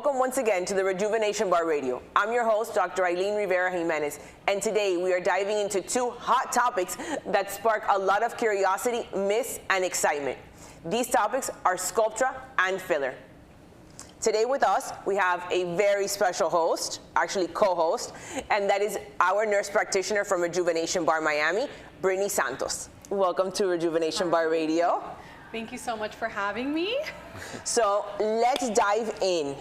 Welcome once again to the Rejuvenation Bar Radio. I'm your host, Dr. Eylenn Jiménez, and today we are diving into two hot topics that spark a lot of curiosity, myths, and excitement. These topics are Sculptra and filler. Today with us, we have a very special host, actually co-host, and that is our nurse practitioner from Rejuvenation Bar Miami, Britnnee Santos. Welcome to Rejuvenation Bar Radio. Thank you so much for having me. So let's dive in,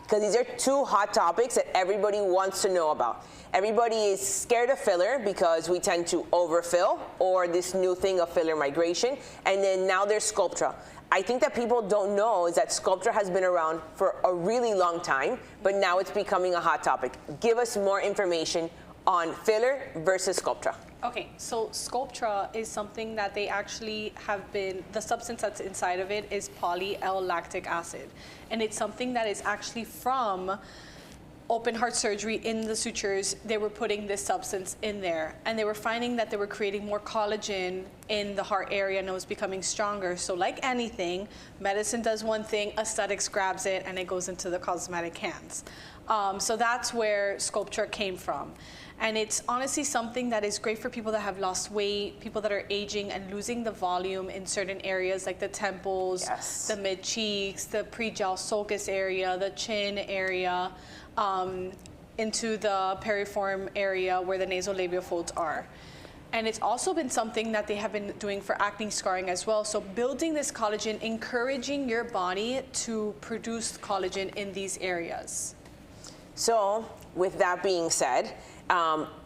because these are two hot topics that everybody wants to know about. Everybody is scared of filler because we tend to overfill, or this new thing of filler migration, and then now there's Sculptra. I think that people don't know is that Sculptra has been around for a really long time, but now it's becoming a hot topic. Give us more information on filler versus Sculptra. Okay, so Sculptra is something that they actually have been, the substance that's inside of it is poly-L-lactic acid. And it's something that is actually from open heart surgery. In the sutures, they were putting this substance in there. And they were finding that they were creating more collagen in the heart area, and it was becoming stronger. So like anything, medicine does one thing, aesthetics grabs it, and it goes into the cosmetic hands. So that's where Sculptra came from. And it's honestly something that is great for people that have lost weight, people that are aging and losing the volume in certain areas like the temples, yes, the mid cheeks, the pre-gel sulcus area, the chin area, into the piriform area where the nasolabial folds are. And it's also been something that they have been doing for acne scarring as well. So building this collagen, encouraging your body to produce collagen in these areas. So with that being said,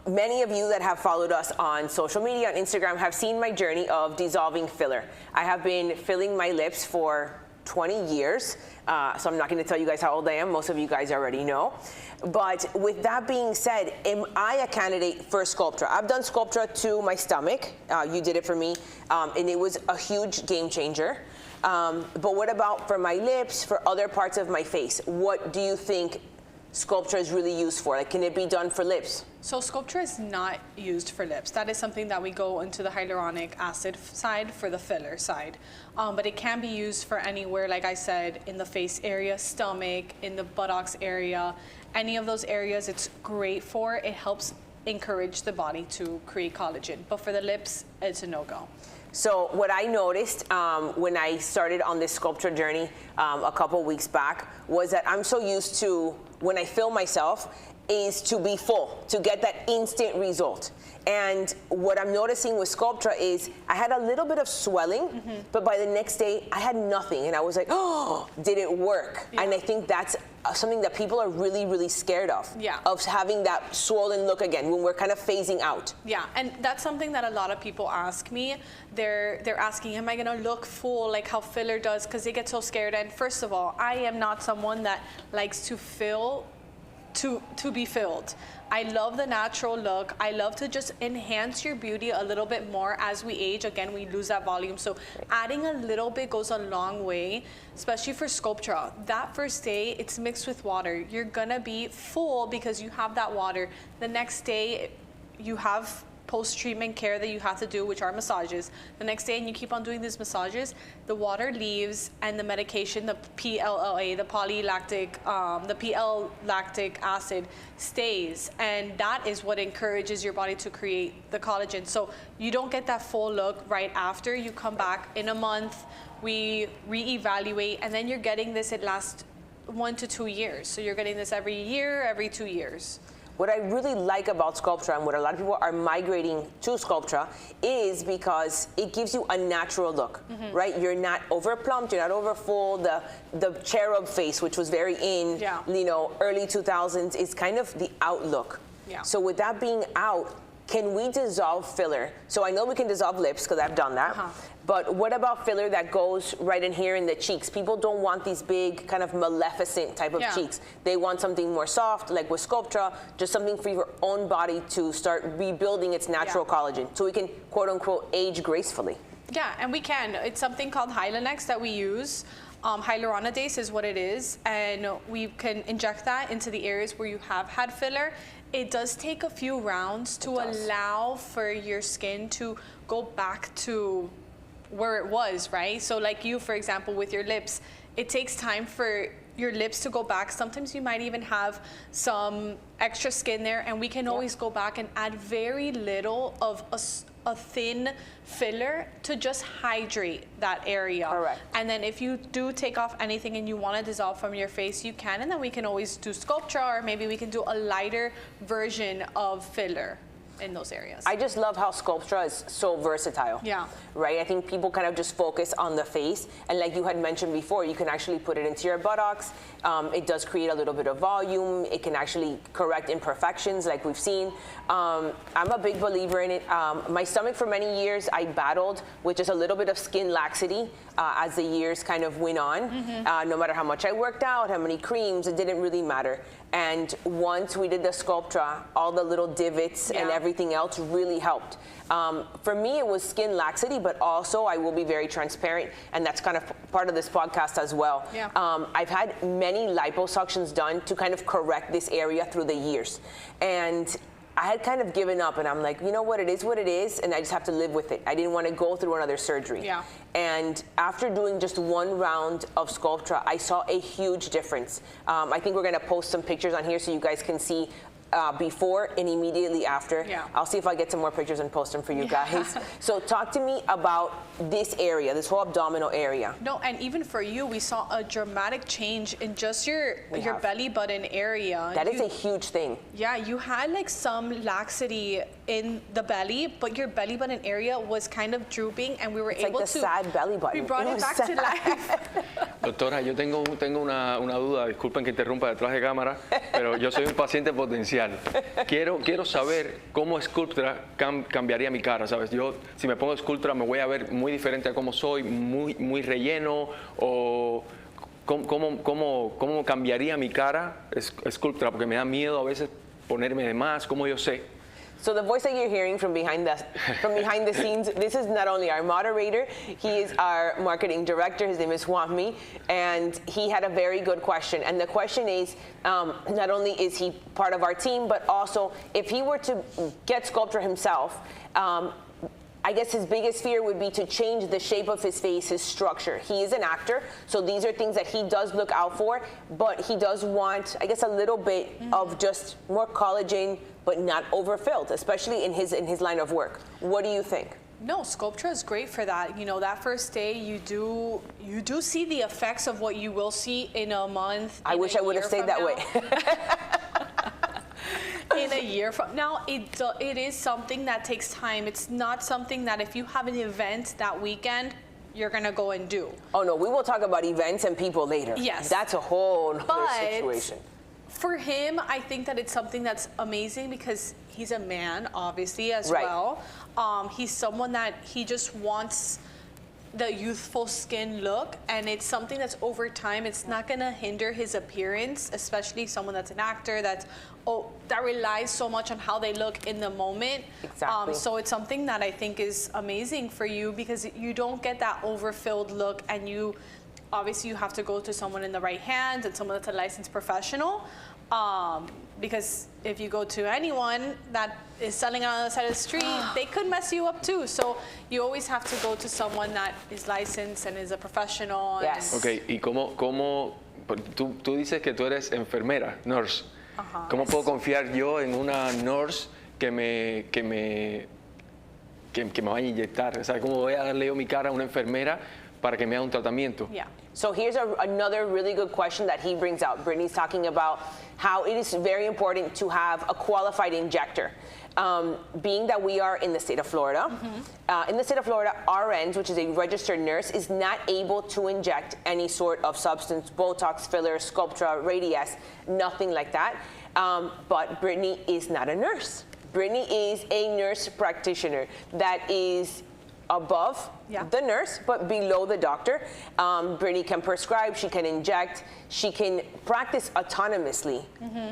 many of you that have followed us on social media, on Instagram, have seen my journey of dissolving filler. I have been filling my lips for 20 years, so I'm not going to tell you guys how old I am. Most of you guys already know. But with that being said, am I a candidate for Sculptra? I've done Sculptra to my stomach. You did it for me, and it was a huge game changer. But what about for my lips, for other parts of my face? What do you think Sculptra is really used for? Like, can it be done for lips? So Sculptra is not used for lips. That is something that we go into the hyaluronic acid side for the filler side. But it can be used for anywhere, like I said, in the face area, stomach, in the buttocks area, any of those areas it's great for. It helps encourage the body to create collagen. But for the lips, it's a no-go. So what I noticed when I started on this Sculptra journey a couple weeks back was that I'm so used to, when I film myself, is to be full, to get that instant result. And what I'm noticing with Sculptra is I had a little bit of swelling, but by the next day I had nothing. And I was like, oh, did it work? Yeah. And I think that's something that people are really, really scared of. Yeah. Of having that swollen look again when we're kind of phasing out. Yeah, and that's something that a lot of people ask me. They're asking, am I gonna look full like how filler does? Because they get so scared. And first of all, I am not someone that likes to fill to be filled. I love the natural look. I love to just enhance your beauty a little bit more as we age. Again, we lose that volume. So adding a little bit goes a long way, especially for Sculptra. That first day, it's mixed with water. You're gonna be full because you have that water. The next day, you have post-treatment care that you have to do, which are massages. The next day, and you keep on doing these massages, the water leaves and the medication, the PLLA, the polylactic, the PL-lactic acid stays, and that is what encourages your body to create the collagen. So you don't get that full look right after. You come back in a month, we reevaluate, and then you're getting this, it lasts 1 to 2 years. So you're getting this every year, every 2 years. What I really like about Sculptra and what a lot of people are migrating to Sculptra is because it gives you a natural look, right? You're not over plumped, you're not over full. The cherub face, which was very in, you know, early 2000s, is kind of the outlook. Yeah. So with that being out, can we dissolve filler? So I know we can dissolve lips because I've done that. But what about filler that goes right in here in the cheeks? People don't want these big kind of maleficent type of cheeks. They want something more soft, like with Sculptra, just something for your own body to start rebuilding its natural collagen. So we can, quote unquote, age gracefully. Yeah, and we can. It's something called Hylenex that we use. Hyaluronidase is what it is, and we can inject that into the areas where you have had filler. It does take a few rounds to allow for your skin to go back to where it was, right? So like you, for example, with your lips, it takes time for your lips to go back. Sometimes you might even have some extra skin there, and we can always go back and add very little of a thin filler to just hydrate that area. Correct. And then if you do take off anything and you want to dissolve from your face, you can, and then we can always do Sculptra, or maybe we can do a lighter version of filler in those areas. I just love how Sculptra is so versatile. Yeah. Right? I think people kind of just focus on the face, and like you had mentioned before, you can actually put it into your buttocks. It does create a little bit of volume. It can actually correct imperfections like we've seen. I'm a big believer in it. My stomach for many years, I battled with just a little bit of skin laxity as the years kind of went on. No matter how much I worked out, how many creams, it didn't really matter. And once we did the Sculptra, all the little divots and everything else really helped. For me, it was skin laxity, but also I will be very transparent, and that's kind of part of this podcast as well. Yeah. I've had many liposuctions done to kind of correct this area through the years. And I had kind of given up, and I'm like, you know what, it is what it is, and I just have to live with it. I didn't want to go through another surgery. Yeah. And after doing just one round of Sculptra, I saw a huge difference. I think we're going to post some pictures on here so you guys can see before and immediately after. Yeah. I'll see if I get some more pictures and post them for you guys. So talk to me about this area, this whole abdominal area. No, and even for you, we saw a dramatic change in just your belly button area. That is a huge thing. Yeah, you had like some laxity in the belly, but your belly button area was kind of drooping, and we were able like the sad belly button. We brought it back to life. Doctora, yo tengo una duda, disculpen que interrumpa detrás de cámara, pero yo soy un paciente potencial. Quiero saber cómo Sculptra cambiaría mi cara, ¿sabes? Yo, si me pongo Sculptra, me voy a ver muy diferente a cómo soy, muy relleno, o cómo cambiaría mi cara Sculptra, porque me da miedo a veces ponerme de más, ¿cómo yo sé? So the voice that you're hearing from behind the scenes, this is not only our moderator, he is our marketing director. His name is Juanmi, and he had a very good question. And the question is, not only is he part of our team, but also if he were to get Sculptra himself, I guess his biggest fear would be to change the shape of his face, his structure. He is an actor, so these are things that he does look out for, but he does want, I guess, a little bit of just more collagen, but not overfilled, especially in his line of work. What do you think? No, Sculptra is great for that. You know, that first day you do see the effects of what you will see in a month. I wish I would have stayed that way. In a year from now, it is something that takes time. It's not something that if you have an event that weekend, you're gonna go and do. Oh no, we will talk about events and people later. Yes. That's a whole other situation. For him, I think that it's something that's amazing because he's a man, obviously, as well. He's someone that he just wants the youthful skin look, and it's something that's over time. It's not gonna hinder his appearance, especially someone that's an actor that relies so much on how they look in the moment. Exactly. So it's something that I think is amazing for you because you don't get that overfilled look, and obviously you have to go to someone in the right hands and someone that's a licensed professional. Because if you go to anyone that is selling on the side of the street, they could mess you up too. So you always have to go to someone that is licensed and is a professional. Yes. Okay, y cómo tú dices que tú eres enfermera, nurse. ¿Cómo puedo confiar yo en una nurse que me vaya a inyectar? O sea, ¿cómo voy a darle yo mi cara a una enfermera para que me haga un tratamiento? Yeah. So here's another really good question that he brings out. Brittnee's talking about how it is very important to have a qualified injector. Being that we are in the state of Florida, in the state of Florida, RNs, which is a registered nurse, is not able to inject any sort of substance, Botox, filler, Sculptra, Radiesse, nothing like that. But Britnnee is not a nurse. Britnnee is a nurse practitioner that is above the nurse, but below the doctor. Britnnee can prescribe, she can inject, she can practice autonomously,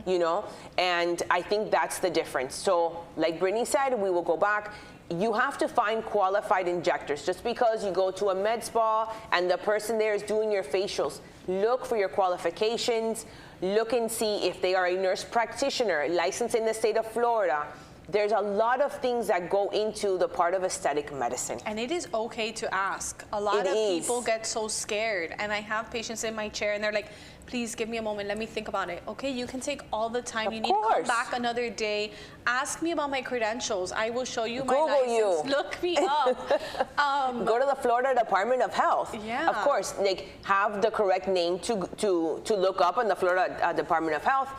you know, and I think that's the difference. So like Britnnee said, we will go back. You have to find qualified injectors. Just because you go to a med spa and the person there is doing your facials, look for your qualifications, look and see if they are a nurse practitioner licensed in the state of Florida. There's a lot of things that go into the part of aesthetic medicine. And it is okay to ask. A lot of people get so scared. And I have patients in my chair and they're like, please give me a moment. Let me think about it. Okay, you can take all the time Of you need. course. Come back another day. Ask me about my credentials. I will show you my Google license. you. Look me up. Go to the Florida Department of Health. Yeah. Of course, like have the correct name to look up on the Florida Department of Health.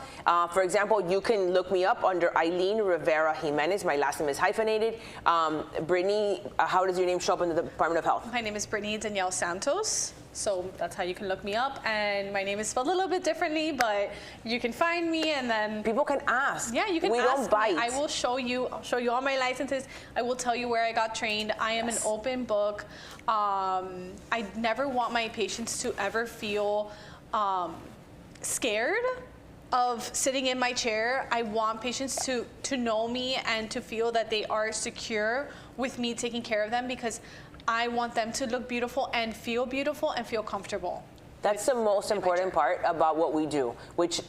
For example, you can look me up under Eylenn Jiménez. My last name is hyphenated. Britnnee, how does your name show up in the Department of Health? My name is Britnnee Danielle Santos. So that's how you can look me up. And my name is spelled a little bit differently, but you can find me and then... People can ask. Yeah, you can we ask don't bite. me. I will show you. I'll show you all my licenses. I will tell you where I got trained. I am an open book. I never want my patients to ever feel scared of sitting in my chair. I want patients to know me and to feel that they are secure with me taking care of them, because I want them to look beautiful and feel comfortable. That's the most important part about what we do, which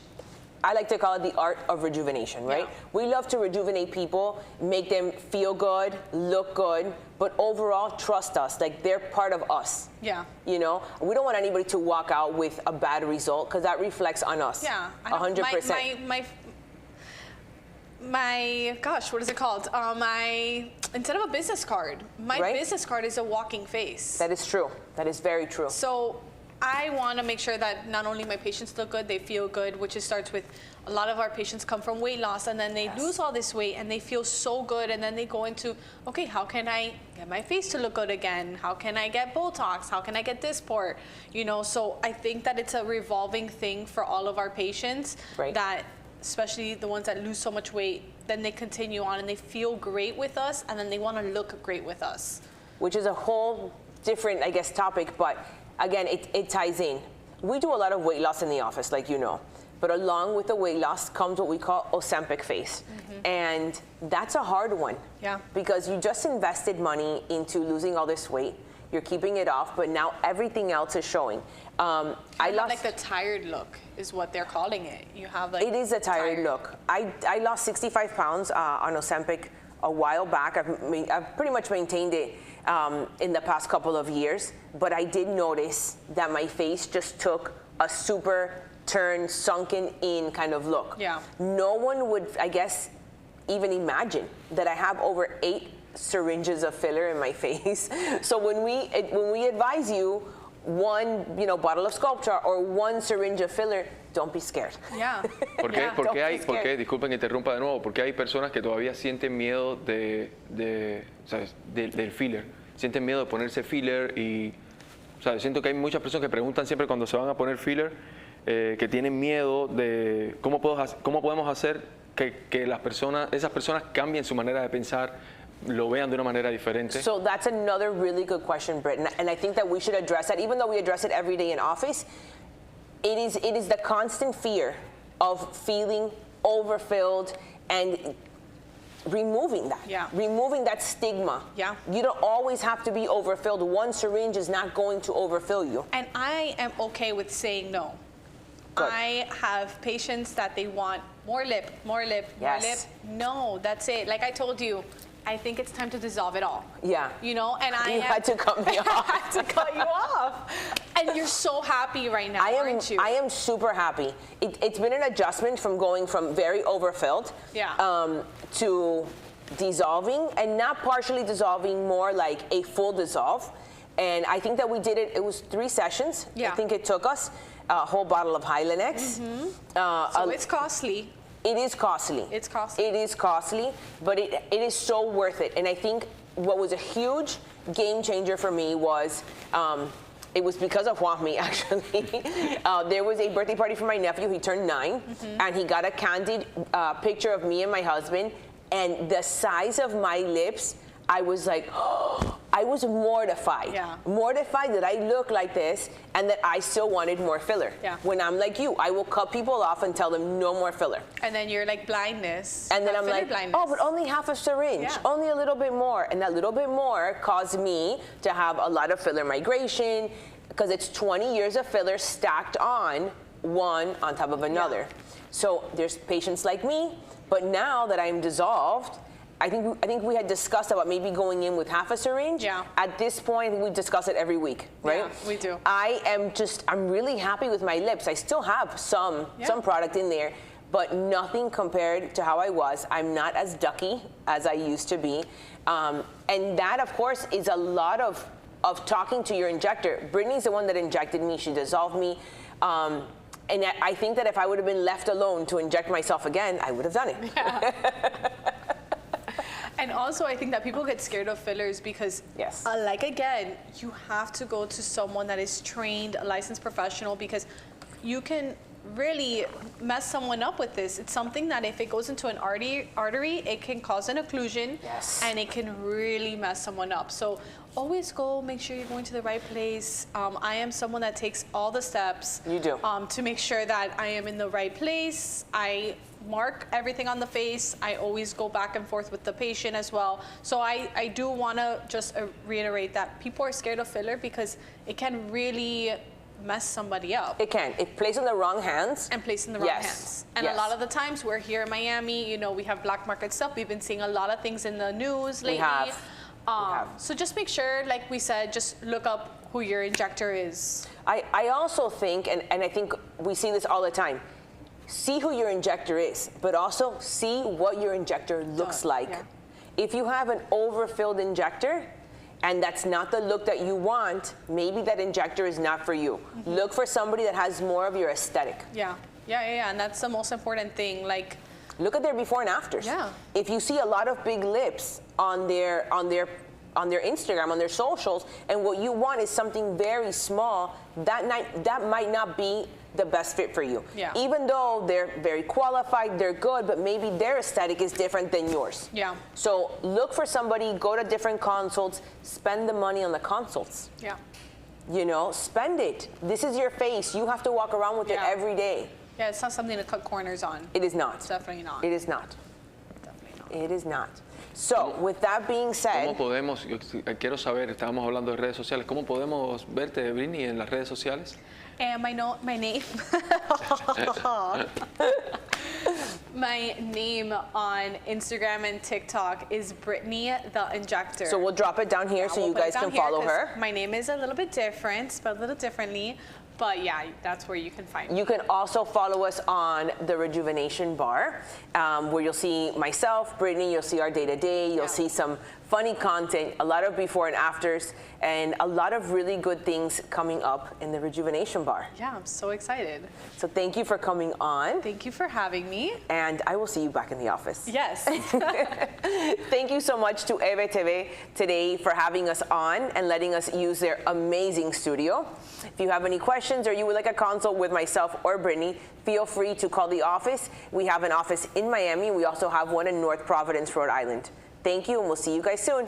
I like to call it the art of rejuvenation, right? Yeah. We love to rejuvenate people, make them feel good, look good, but overall trust us, like they're part of us. Yeah. You know, we don't want anybody to walk out with a bad result, because that reflects on us. Yeah. 100%. My gosh, what is it called? Instead of a business card, my business card is a walking face. That is true. That is very true. So I want to make sure that not only my patients look good, they feel good, which starts with a lot of our patients come from weight loss, and then they lose all this weight and they feel so good, and then they go into, okay, how can I get my face to look good again? How can I get Botox? How can I get Dysport? You know, so I think that it's a revolving thing for all of our patients, that especially the ones that lose so much weight, then they continue on and they feel great with us, and then they want to look great with us. Which is a whole different, I guess, topic, but again, it ties in. We do a lot of weight loss in the office, like you know, but along with the weight loss comes what we call Ozempic face. And that's a hard one. Yeah. Because you just invested money into losing all this weight, you're keeping it off, but now everything else is showing. I lost, like the tired look is what they're calling it. You have like... It is a tired look. I lost 65 pounds on Ozempic a while back. I've pretty much maintained it in the past couple of years, but I did notice that my face just took a super turn, sunken in kind of look. Yeah. No one would, I guess, even imagine that I have over 8 syringes of filler in my face. So when we advise you one, bottle of Sculptra or 1 syringe of filler, don't be scared. Yeah. ¿Por qué, disculpen que interrumpa de nuevo, porque hay personas que todavía sienten miedo del filler, sienten miedo de ponerse filler y, ¿sabes? Siento que hay muchas personas que preguntan siempre cuando se van a poner filler, que tienen miedo de cómo podemos hacer que esas personas cambien su manera de pensar, lo vean de una manera diferente. So that's another really good question, Britt, and I think that we should address that, even though we address it every day in office. It is the constant fear of feeling overfilled and removing that. Yeah. Removing that stigma. Yeah. You don't always have to be overfilled. 1 syringe is not going to overfill you. And I am okay with saying no. Good. I have patients that they want more lip, more lip, more lip. No, that's it. Like I told you, I think it's time to dissolve it all. Yeah. And You had to cut me off. I had to cut you off. And you're so happy right now, aren't you? I am super happy. It's been an adjustment from going from very overfilled to dissolving, and not partially dissolving, more like a full dissolve. And I think that we did it was 3 sessions. Yeah. I think it took us a whole bottle of Eylenn. So it's costly. It is costly. It's costly. It is costly, but it is so worth it. And I think what was a huge game changer for me was, it was because of Juanmi, actually. There was a birthday party for my nephew. He turned 9, and he got a candid picture of me and my husband. And the size of my lips, I was like, oh, I was mortified. Yeah. Mortified that I look like this and that I still wanted more filler. Yeah. When I'm like you, I will cut people off and tell them no more filler. And then you're like blindness. And then I'm like, oh, but only half a syringe, Yeah. only a little bit more. And that little bit more caused me to have a lot of filler migration, because it's 20 years of filler stacked on one on top of another. Yeah. So there's patients like me, but now that I'm dissolved I think we had discussed about maybe going in with half a syringe. Yeah. At this point, we discuss it every week, right? Yeah, we do. I'm really happy with my lips. I still have some product in there, but nothing compared to how I was. I'm not as ducky as I used to be. And that, of course, is a lot of talking to your injector. Britney's the one that injected me. She dissolved me. And I think that if I would have been left alone to inject myself again, I would have done it. Yeah. And also, I think that people get scared of fillers because, like again, you have to go to someone that is trained, a licensed professional, because you can really mess someone up with this. It's something that if it goes into an artery, it can cause an occlusion, and it can really mess someone up. So always make sure you're going to the right place. I am someone that takes all the steps. You do. To make sure that I am in the right place. I mark everything on the face. I always go back and forth with the patient as well. So I do want to just reiterate that people are scared of filler because it can really mess somebody up. It can. It plays in the wrong hands. And placed in the wrong hands. And a lot of the times we're here in Miami, you know, we have black market stuff. We've been seeing a lot of things in the news lately. We have. So just make sure, like we said, just look up who your injector is. I also think, and I think we see this all the time, see who your injector is, but also see what your injector looks like. Yeah. If you have an overfilled injector, and that's not the look that you want, maybe that injector is not for you. Look for somebody that has more of your aesthetic. Yeah, and that's the most important thing. Like, look at their before and afters. Yeah. If you see a lot of big lips on their Instagram, on their socials, and what you want is something very small, that might not be the best fit for you. Yeah. Even though they're very qualified, they're good, but maybe their aesthetic is different than yours. Yeah. So look for somebody, go to different consults, spend the money on the consults. Yeah. You know, spend it. This is your face. You have to walk around with it every day. Yeah, it's not something to cut corners on. It is not. It's definitely not. It is not. Definitely not. It is not. So, with that being said, ¿Cómo podemos, quiero saber, estábamos hablando de redes sociales, ¿cómo podemos verte, Britnee, en las redes sociales? My name my name on Instagram and TikTok is Britnee the Injector. so we'll drop it down here so you guys can follow her. My name is a little bit different, spelled a little differently, but yeah, that's where you can find me. You can also follow us on the Rejuvenation Bar, where you'll see myself, Britnee, you'll see our day-to-day, you'll see some funny content, a lot of before and afters, and a lot of really good things coming up in the Rejuvenation Bar. Yeah, I'm so excited. So thank you for coming on. Thank you for having me. And I will see you back in the office. Yes. Thank you so much to EveTV today for having us on and letting us use their amazing studio. If you have any questions or you would like a consult with myself or Britnee, feel free to call the office. We have an office in Miami. We also have one in North Providence, Rhode Island. Thank you, and we'll see you guys soon.